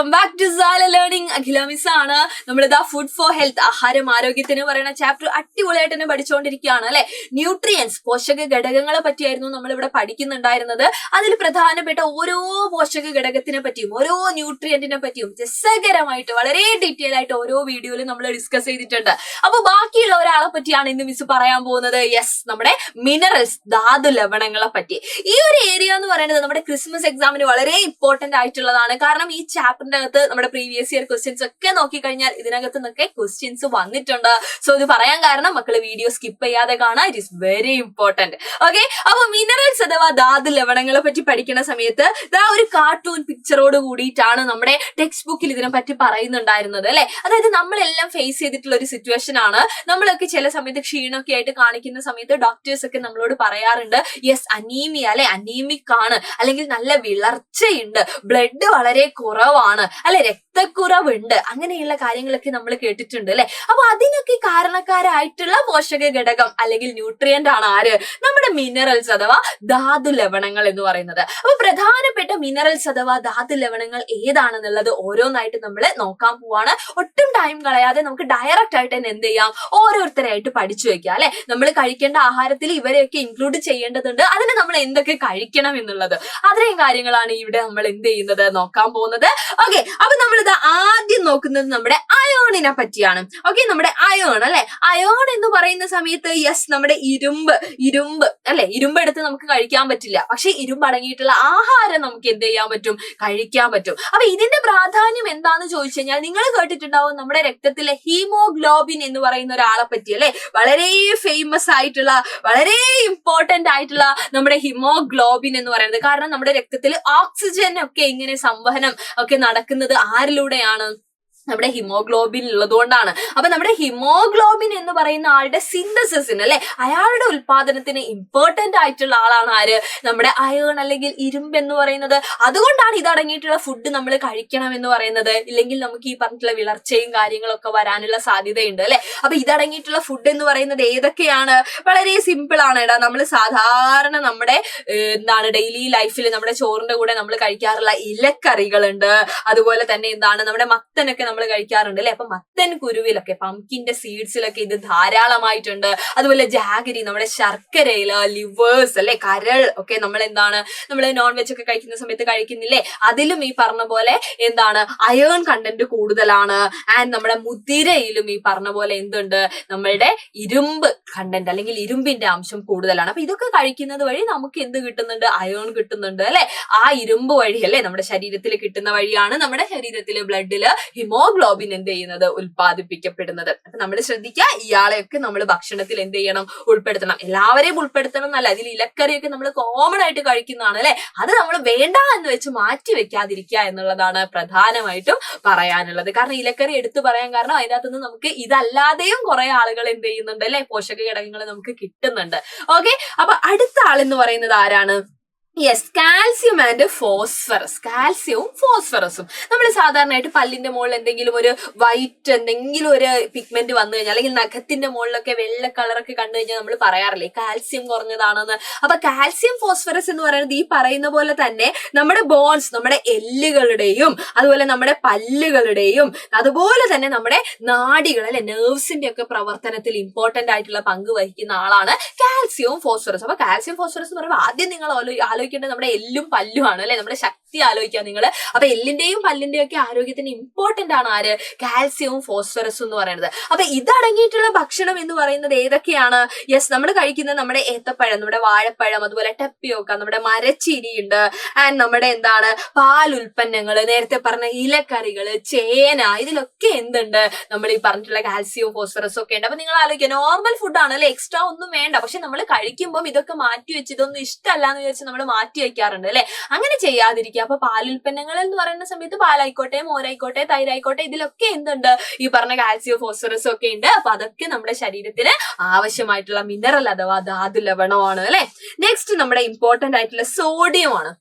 Welcome back to Sala learning. Akhila miss ആണ്. നമ്മളിതാ food for health, ആഹാരം ആരോഗ്യത്തിന് പറയുന്ന ചാപ്റ്റർ അടിപൊളിയായിട്ട് തന്നെ പഠിച്ചുകൊണ്ടിരിക്കുകയാണ് അല്ലെ. ന്യൂട്രിയൻസ്, പോഷക ഘടകങ്ങളെ പറ്റിയായിരുന്നു നമ്മളിവിടെ പഠിക്കുന്നുണ്ടായിരുന്നത്. അതിൽ പ്രധാനപ്പെട്ട ഓരോ പോഷക ഘടകത്തിനെ പറ്റിയും ഓരോ ന്യൂട്രിയന്റിനെ പറ്റിയും രസകരമായിട്ട് വളരെ ഡീറ്റെയിൽ ആയിട്ട് ഓരോ വീഡിയോയിലും നമ്മൾ ഡിസ്കസ് ചെയ്തിട്ടുണ്ട്. അപ്പൊ ബാക്കിയുള്ള ഒരാളെ പറ്റിയാണ് ഇന്ന് മിസ് പറയാൻ പോകുന്നത്. യെസ്, നമ്മുടെ മിനറൽസ്, ധാതു ലവണങ്ങളെ പറ്റി. ഈ ഒരു ഏരിയ എന്ന് പറയുന്നത് നമ്മുടെ ക്രിസ്മസ് എക്സാമിന് വളരെ ഇമ്പോർട്ടന്റ് ആയിട്ടുള്ളതാണ്. കാരണം ഈ ചാപ്റ്ററിന്റെ അകത്ത് നമ്മുടെ പ്രീവിയസ് ഇയർ ക്വസ്റ്റ്യൻസ് ഒക്കെ നോക്കിക്കഴിഞ്ഞാൽ ഇതിനകത്ത് നിന്നൊക്കെ ക്വസ്റ്റ്യൻസ് വന്നിട്ടുണ്ട്. സോ ഇത് പറയാൻ കാരണം മക്കള് വീഡിയോ സ്കിപ്പ് ചെയ്യാതെ കാണാം. It is very important. Okay, അപ്പൊ മിനറൽസ് അഥവാ ധാതു ലവണങ്ങളെ പറ്റി പഠിക്കുന്ന സമയത്ത് ഇതാ ഒരു കാർട്ടൂൺ പിക്ചറോട് കൂടിയിട്ടാണ് നമ്മുടെ ടെക്സ്റ്റ് ബുക്കിൽ ഇതിനെ പറ്റി പറയുന്നുണ്ടായിരുന്നത് അല്ലെ. അതായത് നമ്മളെല്ലാം ഫേസ് ചെയ്തിട്ടുള്ള ഒരു സിറ്റുവേഷൻ ആണ്. നമ്മളൊക്കെ ചില സമയത്ത് ക്ഷീണമൊക്കെ ആയിട്ട് കാണിക്കുന്ന സമയത്ത് ഡോക്ടേഴ്സ് ഒക്കെ നമ്മളോട് പറയാറുണ്ട്, യെസ് അനീമിയ അല്ലെ, അനീമിക് ആണ്, അല്ലെങ്കിൽ നല്ല വിളർച്ചയുണ്ട്, ബ്ലഡ് വളരെ കുറവാണ് അല്ലെ, രക്തക്കുറവുണ്ട്, അങ്ങനെയുള്ള കാര്യങ്ങളൊക്കെ നമ്മൾ കേട്ടിട്ടുണ്ട് അല്ലെ. അപ്പൊ അതിനൊക്കെ കാരണക്കാരായിട്ടുള്ള പോഷക ഘടകം അല്ലെങ്കിൽ ന്യൂട്രിയന്റ് ആണ് ആര്? നമ്മുടെ മിനറൽസ് അഥവാ ധാതു ലവണങ്ങൾ എന്ന് പറയുന്നത്. അപ്പൊ പ്രധാനപ്പെട്ട മിനറൽസ് അഥവാ ധാതു ലവണങ്ങൾ ഏതാണെന്നുള്ളത് ഓരോന്നായിട്ട് നമ്മൾ നോക്കാൻ പോവാണ്. ഒട്ടും ടൈം കളയാതെ നമുക്ക് ഡയറക്റ്റ് ആയിട്ട് തന്നെ എന്ത് ചെയ്യാം, ഓരോരുത്തരായിട്ട് പഠിച്ചു വെക്കാം അല്ലെ. നമ്മൾ കഴിക്കേണ്ട ആഹാരത്തിൽ ഇവരെയൊക്കെ ഇൻക്ലൂഡ് ചെയ്യേണ്ടതുണ്ട്. അതിന് നമ്മൾ എന്തൊക്കെ കഴിക്കണം എന്നുള്ളത്, അത്രയും കാര്യങ്ങളാണ് ഇവിടെ നമ്മൾ എന്ത് ചെയ്യുന്നത്, നോക്കാൻ പോകുന്നത്. ഓക്കെ, അപ്പൊ നമ്മളിത് ആദ്യം നോക്കുന്നത് നമ്മുടെ അയോണിനെ പറ്റിയാണ്. ഓക്കെ, നമ്മുടെ അയോൺ അല്ലെ. അയോൺ എന്ന് പറയുന്ന സമയത്ത് യെസ്, നമ്മുടെ ഇരുമ്പ് അല്ലെ, ഇരുമ്പ് എടുത്ത് നമുക്ക് കഴിക്കാൻ പറ്റില്ല, പക്ഷെ ഇരുമ്പ് അടങ്ങിയിട്ടുള്ള ആഹാരം നമുക്ക് എന്ത് ചെയ്യാൻ പറ്റും, കഴിക്കാൻ പറ്റും. അപ്പൊ ഇതിന്റെ പ്രാധാന്യം എന്താന്ന് ചോദിച്ചു കഴിഞ്ഞാൽ നിങ്ങൾ കേട്ടിട്ടുണ്ടാവും നമ്മുടെ രക്തത്തിലെ ഹീമോഗ്ലോബിൻ എന്ന് പറയുന്ന ഒരാളെ പറ്റി അല്ലെ. വളരെ ഫേമസ് ആയിട്ടുള്ള, വളരെ ഇമ്പോർട്ടന്റ് ആയിട്ടുള്ള നമ്മുടെ ഹിമോഗ്ലോബിൻ എന്ന് പറയുന്നത്. കാരണം നമ്മുടെ രക്തത്തിൽ ഓക്സിജൻ ഒക്കെ ഇങ്ങനെ സംവഹനം ഒക്കെ നടക്കുന്നത് ആരിലൂടെയാണ്? നമ്മുടെ ഹിമോഗ്ലോബിൻ ഉള്ളതുകൊണ്ടാണ്. അപ്പൊ നമ്മുടെ ഹിമോഗ്ലോബിൻ എന്ന് പറയുന്ന ആളുടെ സിന്തസിസിന് അല്ലെ, അയാളുടെ ഉൽപാദനത്തിന് ഇമ്പോർട്ടന്റ് ആയിട്ടുള്ള ആളാണ് ആര്? നമ്മുടെ അയേൺ അല്ലെങ്കിൽ ഇരുമ്പ് എന്ന് പറയുന്നത്. അതുകൊണ്ടാണ് ഇതടങ്ങിയിട്ടുള്ള ഫുഡ് നമ്മൾ കഴിക്കണം എന്ന് പറയുന്നത്. ഇല്ലെങ്കിൽ നമുക്ക് ഈ പറഞ്ഞിട്ടുള്ള വിളർച്ചയും കാര്യങ്ങളൊക്കെ വരാനുള്ള സാധ്യതയുണ്ട് അല്ലെ. അപ്പൊ ഇതടങ്ങിയിട്ടുള്ള ഫുഡ് എന്ന് പറയുന്നത് ഏതൊക്കെയാണ്? വളരെ സിമ്പിൾ ആണ് ഇടാ. നമ്മൾ സാധാരണ നമ്മുടെ ഡെയിലി ലൈഫിൽ നമ്മുടെ ചോറിന്റെ കൂടെ നമ്മൾ കഴിക്കാറുള്ള ഇലക്കറികളുണ്ട്. അതുപോലെ തന്നെ നമ്മുടെ മത്തനൊക്കെ നമ്മൾ കഴിക്കാറുണ്ട് അല്ലെ. അപ്പൊ മത്തൻ കുരുവിലൊക്കെ, പംകിന്റെ സീഡ്സിലൊക്കെ ഇത് ധാരാളമായിട്ടുണ്ട്. അതുപോലെ ജാഗരി, നമ്മുടെ ശർക്കരയില്, ലിവേഴ്സ് അല്ലെ, കരൾ ഒക്കെ നമ്മൾ നോൺ വെജ് ഒക്കെ കഴിക്കുന്ന സമയത്ത് കഴിക്കുന്നില്ലേ, അതിലും ഈ പറഞ്ഞ പോലെ അയേൺ കണ്ടന്റ് കൂടുതലാണ്. ആൻഡ് നമ്മുടെ മുതിരയിലും ഈ പറഞ്ഞ പോലെ നമ്മളുടെ ഇരുമ്പ് കണ്ടന്റ് അല്ലെങ്കിൽ ഇരുമ്പിന്റെ അംശം കൂടുതലാണ്. അപ്പൊ ഇതൊക്കെ കഴിക്കുന്നത് വഴി നമുക്ക് എന്ത് കിട്ടുന്നുണ്ട്? അയേൺ കിട്ടുന്നുണ്ട് അല്ലെ. ആ ഇരുമ്പ് വഴി അല്ലെ നമ്മുടെ ശരീരത്തിൽ കിട്ടുന്ന വഴിയാണ് നമ്മുടെ ശരീരത്തിലെ ബ്ലഡില് ഹിമോഗ്ലോബിൻ എന്ത് ചെയ്യുന്നത്, ഉൽപ്പാദിപ്പിക്കപ്പെടുന്നത്. അപ്പൊ നമ്മൾ ശ്രദ്ധിക്കുക, ഇയാളെയൊക്കെ നമ്മൾ ഭക്ഷണത്തിൽ എന്ത് ചെയ്യണം, ഉൾപ്പെടുത്തണം. എല്ലാവരെയും ഉൾപ്പെടുത്തണം എന്നല്ല, അതിൽ ഇലക്കറിയൊക്കെ നമ്മൾ കോമൺ ആയിട്ട് കഴിക്കുന്നതാണ് അല്ലെ. അത് നമ്മൾ വേണ്ട എന്ന് വെച്ച് മാറ്റി വെക്കാതിരിക്കുക എന്നുള്ളതാണ് പ്രധാനമായിട്ടും പറയാനുള്ളത്. കാരണം ഇലക്കറി എടുത്തു പറയാൻ കാരണം അതിനകത്തുനിന്ന് നമുക്ക് ഇതല്ലാതെയും കുറെ ആളുകൾ എന്ത് ചെയ്യുന്നുണ്ട് അല്ലെ, പോഷക ഘടകങ്ങൾ നമുക്ക് കിട്ടുന്നുണ്ട്. ഓക്കെ, അപ്പൊ അടുത്ത ആളെന്ന് പറയുന്നത് ആരാണ്? Yes, calcium and phosphorus. കാൽസ്യവും ഫോസ്ഫറസും നമ്മൾ സാധാരണയായിട്ട് പല്ലിന്റെ മുകളിൽ എന്തെങ്കിലും ഒരു വൈറ്റ് എന്തെങ്കിലും ഒരു പിഗ്മെന്റ് വന്നു കഴിഞ്ഞാൽ, അല്ലെങ്കിൽ നഖത്തിന്റെ മുകളിലൊക്കെ വെള്ള കളറൊക്കെ കണ്ടു കഴിഞ്ഞാൽ നമ്മൾ പറയാറില്ലേ കാൽസ്യം കുറഞ്ഞതാണെന്ന്. അപ്പൊ കാൽസ്യം ഫോസ്ഫറസ് എന്ന് പറയുന്നത് ഈ പറയുന്ന പോലെ തന്നെ നമ്മുടെ ബോൺസ്, നമ്മുടെ എല്ലുകളുടെയും അതുപോലെ നമ്മുടെ പല്ലുകളുടെയും അതുപോലെ തന്നെ നമ്മുടെ നാഡികൾ അല്ലെ, നെർവ്സിന്റെ ഒക്കെ പ്രവർത്തനത്തിൽ ഇമ്പോർട്ടന്റ് ആയിട്ടുള്ള പങ്ക് വഹിക്കുന്ന ആളാണ് കാൽസ്യവും ഫോസ്ഫറസും. അപ്പൊ കാൽസ്യം ഫോസ്ഫറസ് എന്ന് പറയുമ്പോൾ ആദ്യം നിങ്ങൾ ആലോചിക്കേണ്ടത് നമ്മുടെ എല്ലും പല്ലുമാണ് അല്ലെ, നമ്മുടെ ശക്തി ആലോചിക്കുക നിങ്ങൾ. അപ്പൊ എല്ലിന്റെയും പല്ലിന്റെയും ഒക്കെ ആരോഗ്യത്തിന് ഇമ്പോർട്ടന്റ് ആണ് ആര്? കാൽസ്യവും ഫോസ്ഫറസും എന്ന് പറയുന്നത്. അപ്പൊ ഇതടങ്ങിയിട്ടുള്ള ഭക്ഷണം എന്ന് പറയുന്നത് ഏതൊക്കെയാണ്? യെസ്, നമ്മൾ കഴിക്കുന്ന നമ്മുടെ ഏത്തപ്പഴം, നമ്മുടെ വാഴപ്പഴം, അതുപോലെ ടെപ്പിയോക്ക, നമ്മുടെ മരച്ചീനിയുണ്ട്. ആൻഡ് നമ്മുടെ പാൽ ഉൽപ്പന്നങ്ങൾ, നേരത്തെ പറഞ്ഞ ഇലക്കറികള്, ചേന, ഇതിലൊക്കെ നമ്മൾ ഈ പറഞ്ഞിട്ടുള്ള കാൽസ്യവും ഫോസ്ഫറസും ഒക്കെ ഉണ്ട്. അപ്പൊ നിങ്ങൾ ആലോചിക്കുക, നോർമൽ ഫുഡാണ് അല്ലെ, എക്സ്ട്രാ ഒന്നും വേണ്ട. പക്ഷെ നമ്മൾ കഴിക്കുമ്പോൾ ഇതൊക്കെ മാറ്റി വെച്ച്, ഇതൊന്നും ഇഷ്ടമല്ല എന്ന് വിചാരിച്ച് നമ്മൾ മാറ്റി വെക്കാറുണ്ട് അല്ലെ. അങ്ങനെ ചെയ്യാതിരിക്കുക. അപ്പൊ പാലുൽപ്പന്നങ്ങൾ എന്ന് പറയുന്ന സമയത്ത് പാലായിക്കോട്ടെ, മോരായിക്കോട്ടെ, തൈരായിക്കോട്ടെ, ഇതിലൊക്കെ ഈ പറഞ്ഞ കാൽസ്യം ഫോസ്ഫറസും ഒക്കെ ഉണ്ട്. അപ്പൊ അതൊക്കെ നമ്മുടെ ശരീരത്തിന് ആവശ്യമായിട്ടുള്ള മിനറൽ അഥവാ ധാതു ലവണമാണ് അല്ലെ. നെക്സ്റ്റ് നമ്മുടെ ഇമ്പോർട്ടന്റ് ആയിട്ടുള്ള സോഡിയം ആണ്.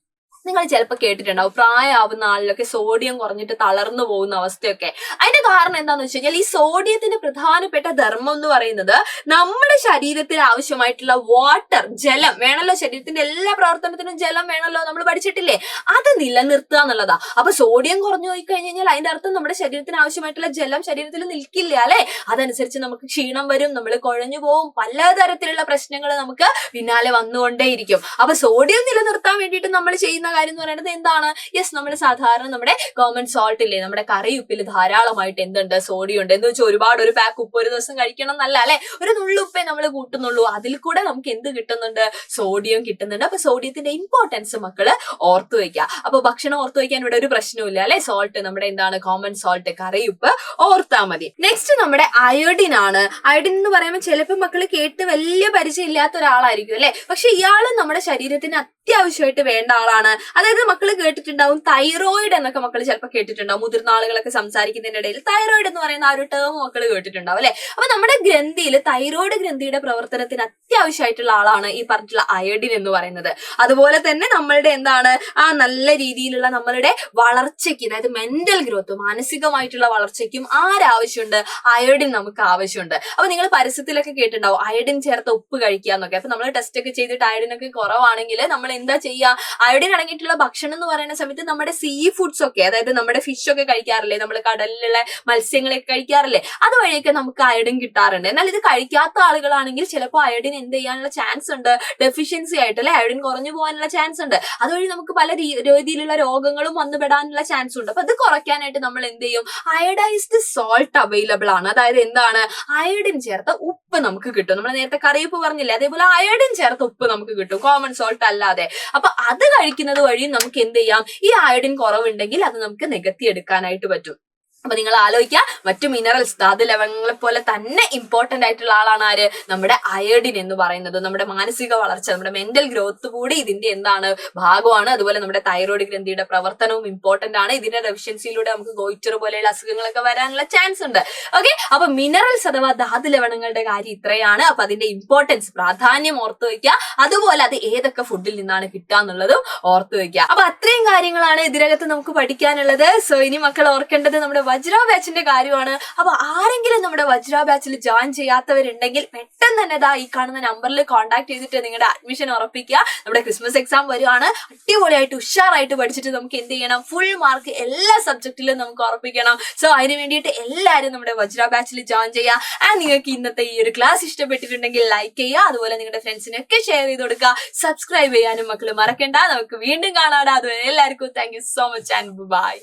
നിങ്ങൾ ചിലപ്പോൾ കേട്ടിട്ടുണ്ടാവും പ്രായമാവുന്ന ആളിലൊക്കെ സോഡിയം കുറഞ്ഞിട്ട് തളർന്നു പോകുന്ന അവസ്ഥയൊക്കെ. അതിന്റെ കാരണം എന്താന്ന് വെച്ച് കഴിഞ്ഞാൽ ഈ സോഡിയത്തിന്റെ പ്രധാനപ്പെട്ട ധർമ്മം എന്ന് പറയുന്നത് നമ്മുടെ ശരീരത്തിന് ആവശ്യമായിട്ടുള്ള വാട്ടർ, ജലം വേണമല്ലോ, ശരീരത്തിന്റെ എല്ലാ പ്രവർത്തനത്തിനും ജലം വേണമല്ലോ, നമ്മൾ പഠിച്ചിട്ടില്ലേ, അത് നിലനിർത്തുക എന്നുള്ളതാ. അപ്പൊ സോഡിയം കുറഞ്ഞു പോയി കഴിഞ്ഞാൽ അതിന്റെ അർത്ഥം നമ്മുടെ ശരീരത്തിന് ആവശ്യമായിട്ടുള്ള ജലം ശരീരത്തിൽ നിൽക്കില്ല അല്ലെ. അതനുസരിച്ച് നമുക്ക് ക്ഷീണം വരും, നമ്മൾ കുഴഞ്ഞു പോവും, പലതരത്തിലുള്ള പ്രശ്നങ്ങൾ നമുക്ക് പിന്നാലെ വന്നുകൊണ്ടേയിരിക്കും. അപ്പൊ സോഡിയം നിലനിർത്താൻ വേണ്ടിയിട്ട് നമ്മൾ ചെയ്യുന്ന കാര്യം എന്ന് പറയുന്നത് എന്താണ്? യെസ്, നമ്മൾ സാധാരണ നമ്മുടെ കോമൺ സോൾട്ട് ഇല്ലേ, നമ്മുടെ കറിയുപ്പിൽ ധാരാളമായിട്ട് എന്തുണ്ട്? സോഡിയം ഉണ്ട്. എന്ന് വെച്ചാൽ ഒരുപാട് ഒരു പാക്ക് ഉപ്പ് ഒരു ദിവസം കഴിക്കണം എന്നല്ല അല്ലെ, ഒരു നുള്ളുപ്പേ നമ്മൾ കൂട്ടുന്നുള്ളൂ. അതിൽ കൂടെ നമുക്ക് എന്ത് കിട്ടുന്നുണ്ട്? സോഡിയം കിട്ടുന്നുണ്ട്. അപ്പൊ സോഡിയത്തിന്റെ ഇമ്പോർട്ടൻസ് മക്കള് ഓർത്തു വെക്കുക. അപ്പൊ ഭക്ഷണം ഓർത്തു വെക്കാൻ ഇവിടെ ഒരു പ്രശ്നമില്ല അല്ലെ. സോൾട്ട് നമ്മുടെ എന്താണ്? കോമൺ സോൾട്ട്, കറിയുപ്പ് ഓർത്താ മതി. നെക്സ്റ്റ് നമ്മുടെ അയോഡിൻ ആണ്. അയോഡിൻ എന്ന് പറയുമ്പോൾ ചിലപ്പോൾ മക്കള് കേട്ട് വലിയ പരിചയം ഇല്ലാത്ത ഒരാളായിരിക്കും അല്ലെ, പക്ഷെ ഇയാള് നമ്മുടെ ശരീരത്തിന് അത്യാവശ്യമായിട്ട് വേണ്ട ആളാണ്. അതായത് മക്കള് കേട്ടിട്ടുണ്ടാവും തൈറോയിഡ് എന്നൊക്കെ മക്കള് ചിലപ്പോൾ കേട്ടിട്ടുണ്ടാവും. മുതിർന്ന ആളുകളൊക്കെ സംസാരിക്കുന്നതിന്റെ ഇടയിൽ തൈറോയിഡ് എന്ന് പറയുന്ന ആ ഒരു ടേം മക്കള് കേട്ടിട്ടുണ്ടാവും അല്ലെ. അപ്പൊ നമ്മുടെ ഗ്രന്ഥിയിൽ തൈറോയിഡ് ഗ്രന്ഥിയുടെ പ്രവർത്തനത്തിന് അത്യാവശ്യമായിട്ടുള്ള ആളാണ് ഈ പറഞ്ഞിട്ടുള്ള അയോഡിൻ എന്ന് പറയുന്നത്. അതുപോലെ തന്നെ നമ്മളുടെ എന്താണ് ആ നല്ല രീതിയിലുള്ള നമ്മളുടെ വളർച്ചയ്ക്ക്, അതായത് മെന്റൽ ഗ്രോത്ത്, മാനസികമായിട്ടുള്ള വളർച്ചയ്ക്കും ആരാവശ്യമുണ്ട്? അയോഡിൻ നമുക്ക് ആവശ്യമുണ്ട്. അപ്പൊ നിങ്ങൾ പരസ്യത്തിലൊക്കെ കേട്ടിട്ടുണ്ടാവും അയോഡിൻ ചേർത്ത ഉപ്പ് കഴിക്കാന്നൊക്കെ. അപ്പൊ നമ്മൾ ടെസ്റ്റ് ഒക്കെ ചെയ്തിട്ട് അയോഡിനൊക്കെ കുറവാണെങ്കിൽ നമ്മൾ എന്താ ചെയ്യുക? അയോഡിൻ അടങ്ങിയിട്ടുള്ള ഭക്ഷണം എന്ന് പറയുന്ന സമയത്ത് നമ്മുടെ സീ ഫുഡ്സ് ഒക്കെ, അതായത് നമ്മുടെ ഫിഷ് ഒക്കെ കഴിക്കാറില്ലേ, നമ്മൾ കടലിലുള്ള മത്സ്യങ്ങളൊക്കെ കഴിക്കാറില്ലേ, അതുവഴിയൊക്കെ നമുക്ക് അയോഡിൻ കിട്ടാറുണ്ട്. എന്നാൽ ഇത് കഴിക്കാത്ത ആളുകളാണെങ്കിൽ ചിലപ്പോൾ അയോഡിൻ എന്ത് ചെയ്യാനുള്ള ചാൻസ് ഉണ്ട്? ഡെഫിഷ്യൻസി ആയിട്ട് അല്ലെ, അയോഡിൻ കുറഞ്ഞു പോകാനുള്ള ചാൻസ് ഉണ്ട്. അതുവഴി നമുക്ക് പല രീതിയിലുള്ള രോഗങ്ങളും വന്നുപെടാനുള്ള ചാൻസ് ഉണ്ട്. അപ്പൊ അത് കുറയ്ക്കാനായിട്ട് നമ്മൾ എന്ത് ചെയ്യും? അയഡൈസ്ഡ് സോൾട്ട് അവൈലബിൾ ആണ്. അതായത് എന്താണ്? അയോഡിൻ ചേർത്ത ഉപ്പ് നമുക്ക് കിട്ടും. നമ്മൾ നേരത്തെ കറിയുപ്പ് പറഞ്ഞില്ലേ, അതേപോലെ അയോഡിൻ ചേർത്ത ഉപ്പ് നമുക്ക് കിട്ടും, കോമൺ സോൾട്ട് അല്ലാതെ. അപ്പൊ അത് കഴിക്കുന്നത് വഴി നമുക്ക് എന്ത് ചെയ്യാം? ഈ അയോഡിൻ കുറവുണ്ടെങ്കിൽ അത് നമുക്ക് നികത്തി എടുക്കാനായിട്ട് പറ്റും. അപ്പൊ നിങ്ങൾ ആലോചിക്കുക, മറ്റു മിനറൽസ്, ധാതു ലവണങ്ങളെ പോലെ തന്നെ ഇമ്പോർട്ടന്റ് ആയിട്ടുള്ള ആളാണ് ആര്? നമ്മുടെ അയോഡിൻ എന്ന് പറയുന്നത്. നമ്മുടെ മാനസിക വളർച്ച, നമ്മുടെ മെന്റൽ ഗ്രോത്ത് കൂടി ഇതിന്റെ എന്താണ്? ഭാഗമാണ്. അതുപോലെ നമ്മുടെ തൈറോയ്ഡ് ഗ്രന്ഥിയുടെ പ്രവർത്തനവും ഇമ്പോർട്ടന്റ് ആണ്. ഇതിന്റെ ഡെഫിഷ്യൻസിയിലൂടെ നമുക്ക് ഗോയിറ്റർ പോലെയുള്ള അസുഖങ്ങളൊക്കെ വരാനുള്ള ചാൻസ് ഉണ്ട്. ഓക്കെ, അപ്പൊ മിനറൽസ് അഥവാ ധാതു ലവണങ്ങളുടെ കാര്യം ഇത്രയാണ്. അപ്പൊ അതിന്റെ ഇമ്പോർട്ടൻസ്, പ്രാധാന്യം ഓർത്തു വെക്കുക. അതുപോലെ അത് ഏതൊക്കെ ഫുഡിൽ നിന്നാണ് കിട്ടുക എന്നുള്ളതും ഓർത്തു വെക്കുക. അപ്പൊ അത്രയും കാര്യങ്ങളാണ് ഇതിനകത്ത് നമുക്ക് പഠിക്കാനുള്ളത്. സോ ഇനി മക്കൾ ഓർക്കേണ്ടത് നമ്മുടെ വജ്ര ബാച്ചിന്റെ കാര്യമാണ്. അപ്പൊ ആരെങ്കിലും നമ്മുടെ വജ്ര ബാച്ചിൽ ജോയിൻ ചെയ്യാത്തവരുണ്ടെങ്കിൽ പെട്ടെന്ന് തന്നെ ഈ കാണുന്ന നമ്പറിൽ കോൺടാക്ട് ചെയ്തിട്ട് നിങ്ങളുടെ അഡ്മിഷൻ ഉറപ്പിക്കുക. നമ്മുടെ ക്രിസ്മസ് എക്സാം വരുവാണ്. അടിപൊളിയായിട്ട് ഉഷാറായിട്ട് പഠിച്ചിട്ട് നമുക്ക് എന്ത് ചെയ്യണം? ഫുൾ മാർക്ക് എല്ലാ സബ്ജക്റ്റിലും നമുക്ക് ഉറപ്പിക്കണം. സോ അതിന് വേണ്ടിയിട്ട് എല്ലാവരും നമ്മുടെ വജ്ര ബാച്ചിൽ ജോയിൻ ചെയ്യുക. ആൻഡ് നിങ്ങൾക്ക് ഇന്നത്തെ ഈ ഒരു ക്ലാസ് ഇഷ്ടപ്പെട്ടിട്ടുണ്ടെങ്കിൽ ലൈക്ക് ചെയ്യുക. അതുപോലെ നിങ്ങളുടെ ഫ്രണ്ട്സിനൊക്കെ ഷെയർ ചെയ്ത് കൊടുക്കുക. സബ്സ്ക്രൈബ് ചെയ്യാനും മക്കൾ മറക്കണ്ട. നമുക്ക് വീണ്ടും കാണാം. അതുവരെ എല്ലാവർക്കും thank you so much and by.